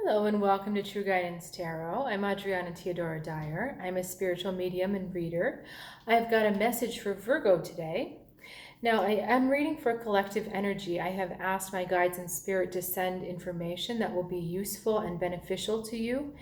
Hello and welcome to True Guidance Tarot. I'm Adriana Teodoro-Dier. I'm a spiritual medium and reader. I've got a message for Virgo today. Now, I am reading for collective energy. I have asked my guides and spirit to send information that will be useful and beneficial to you.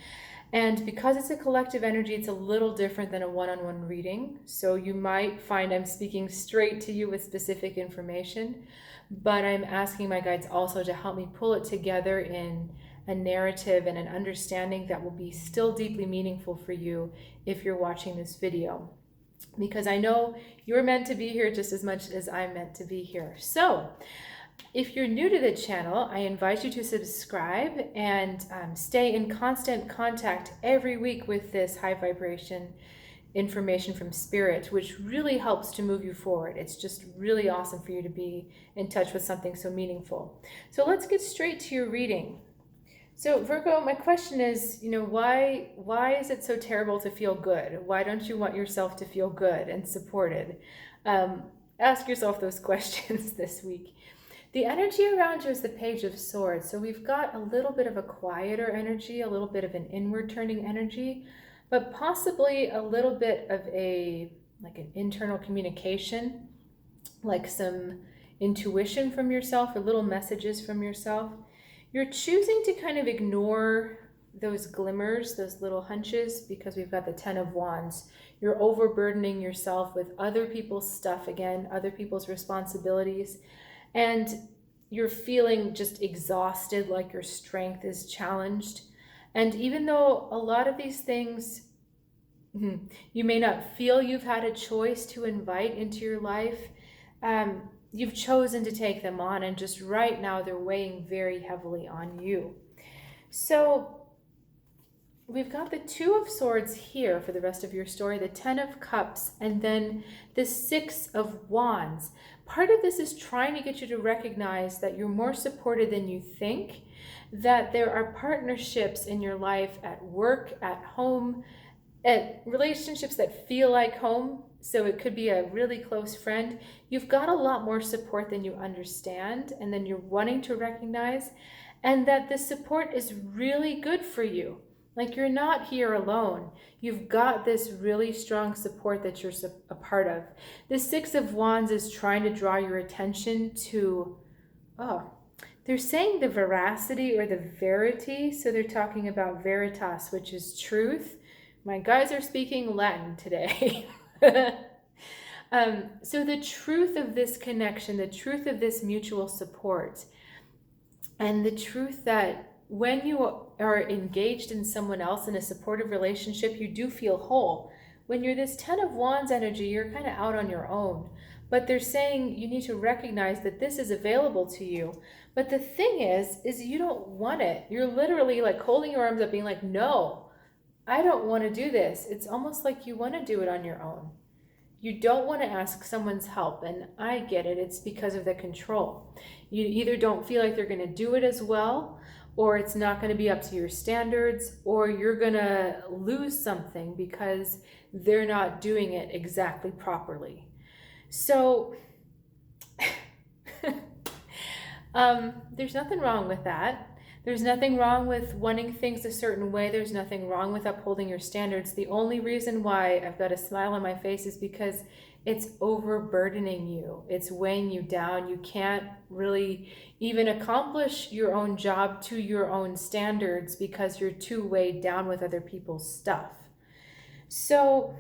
And because it's a collective energy, it's a little different than a one-on-one reading. So you might find I'm speaking straight to you with specific information, but I'm asking my guides also to help me pull it together in a narrative and an understanding that will be still deeply meaningful for you if you're watching this video. Because I know you're meant to be here just as much as I'm meant to be here. So if you're new to the channel, I invite you to subscribe and stay in constant contact every week with this high vibration information from spirit, which really helps to move you forward. It's just really awesome for you to be in touch with something so meaningful. So let's get straight to your reading. So Virgo, my question is, why is it so terrible to feel good? Why don't you want yourself to feel good and supported? Ask yourself those questions this week. The energy around you is the Page of Swords. So we've got a little bit of a quieter energy, a little bit of an inward turning energy, but possibly a little bit of an internal communication, like some intuition from yourself or little messages from yourself. You're choosing to kind of ignore those glimmers, those little hunches, because we've got the Ten of Wands. You're overburdening yourself with other people's stuff again, other people's responsibilities, and you're feeling just exhausted, like your strength is challenged. And even though a lot of these things, you may not feel you've had a choice to invite into your life, you've chosen to take them on, and just right now they're weighing very heavily on you. So we've got the Two of Swords here for the rest of your story, the Ten of Cups, and then the Six of Wands. Part of this is trying to get you to recognize that you're more supported than you think, that there are partnerships in your life at work, at home, at relationships that feel like home. So it could be a really close friend. You've got a lot more support than you understand and then you're wanting to recognize, and that the support is really good for you. Like, you're not here alone. You've got this really strong support that you're a part of. The Six of Wands is trying to draw your attention to, they're saying the veracity or the verity. So they're talking about veritas, which is truth. My guys are speaking Latin today. So the truth of this connection, the truth of this mutual support, and the truth that when you are engaged in someone else in a supportive relationship, you do feel whole. When you're this Ten of Wands energy, you're kind of out on your own. But they're saying you need to recognize that this is available to you. But the thing is you don't want it. You're literally like holding your arms up being like, no, I don't want to do this. It's almost like you want to do it on your own. You don't want to ask someone's help, and I get it. It's because of the control. You either don't feel like they're going to do it as well, or it's not going to be up to your standards, or you're going to lose something because they're not doing it exactly properly. So there's nothing wrong with that. There's nothing wrong with wanting things a certain way. There's nothing wrong with upholding your standards. The only reason why I've got a smile on my face is because it's overburdening you. It's weighing you down. You can't really even accomplish your own job to your own standards because you're too weighed down with other people's stuff. So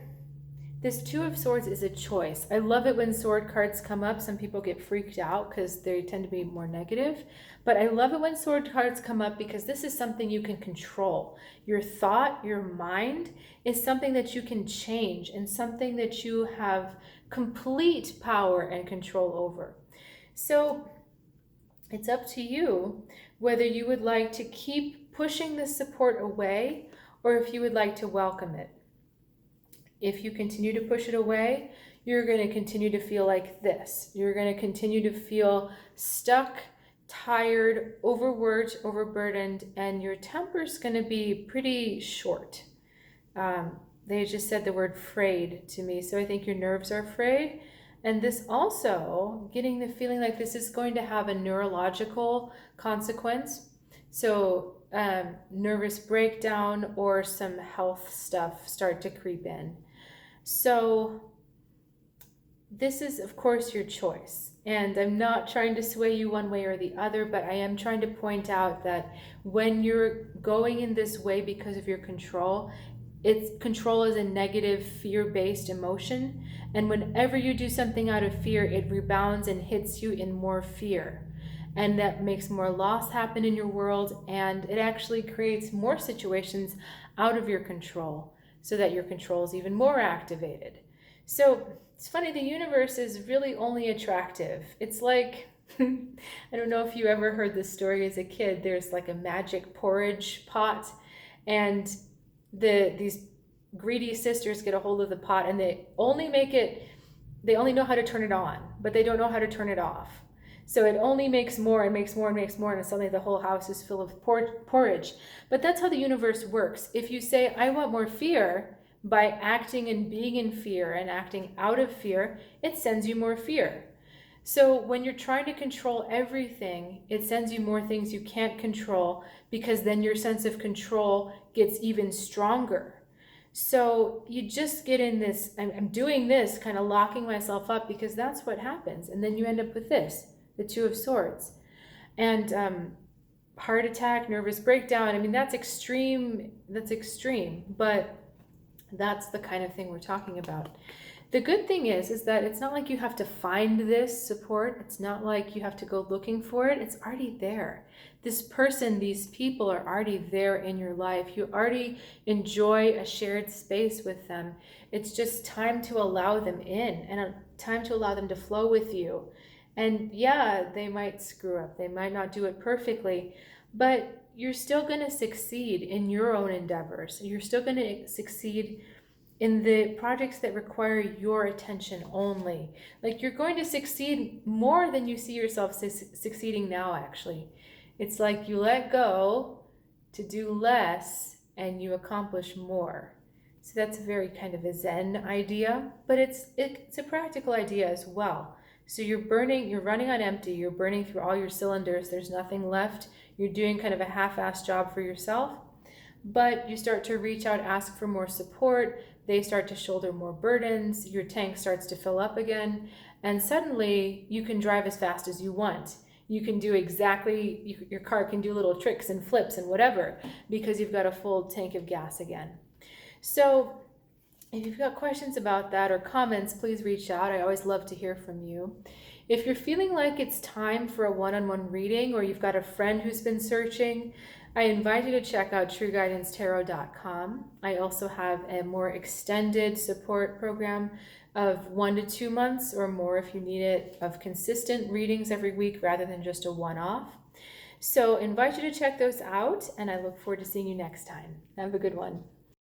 this Two of Swords is a choice. I love it when sword cards come up. Some people get freaked out because they tend to be more negative. But I love it when sword cards come up because this is something you can control. Your thought, your mind is something that you can change and something that you have complete power and control over. So it's up to you whether you would like to keep pushing the support away or if you would like to welcome it. If you continue to push it away, you're going to continue to feel like this. You're going to continue to feel stuck, tired, overworked, overburdened, and your temper's going to be pretty short. They just said the word frayed to me, so I think your nerves are frayed. And this also, getting the feeling like this is going to have a neurological consequence. So nervous breakdown or some health stuff start to creep in. So this is, of course, your choice. And I'm not trying to sway you one way or the other, but I am trying to point out that when you're going in this way because of your control, control is a negative fear-based emotion. And whenever you do something out of fear, it rebounds and hits you in more fear. And that makes more loss happen in your world. And it actually creates more situations out of your control so that your control is even more activated. So it's funny, the universe is really only attractive. It's like, I don't know if you ever heard this story as a kid. There's like a magic porridge pot, and these greedy sisters get a hold of the pot, and they only know how to turn it on, but they don't know how to turn it off. So it only makes more and makes more and makes more, and suddenly the whole house is full of porridge. But that's how the universe works. If you say, I want more fear, by acting and being in fear and acting out of fear, it sends you more fear. So when you're trying to control everything, it sends you more things you can't control, because then your sense of control gets even stronger. So you just get in this, I'm doing this, kind of locking myself up, because that's what happens. And then you end up with this, the Two of Swords. And heart attack, nervous breakdown, I mean, that's extreme, but that's the kind of thing we're talking about. The good thing is that it's not like you have to find this support. It's not like you have to go looking for it. It's already there. This person, these people are already there in your life. You already enjoy a shared space with them. It's just time to allow them in, and a time to allow them to flow with you. And yeah, they might screw up. They might not do it perfectly, but you're still going to succeed in your own endeavors. You're still going to succeed in the projects that require your attention only. Like, you're going to succeed more than you see yourself succeeding now, actually. It's like you let go to do less and you accomplish more. So that's a very kind of a Zen idea, but it's a practical idea as well. So you're running on empty, you're burning through all your cylinders, there's nothing left. You're doing kind of a half-assed job for yourself, but you start to reach out, ask for more support, they start to shoulder more burdens, your tank starts to fill up again, and suddenly you can drive as fast as you want. You can do your car can do little tricks and flips and whatever, because you've got a full tank of gas again. So if you've got questions about that or comments, please reach out. I always love to hear from you. If you're feeling like it's time for a one-on-one reading, or you've got a friend who's been searching, I invite you to check out trueguidancetarot.com. I also have a more extended support program of 1 to 2 months or more if you need it, of consistent readings every week rather than just a one-off. So I invite you to check those out, and I look forward to seeing you next time. Have a good one.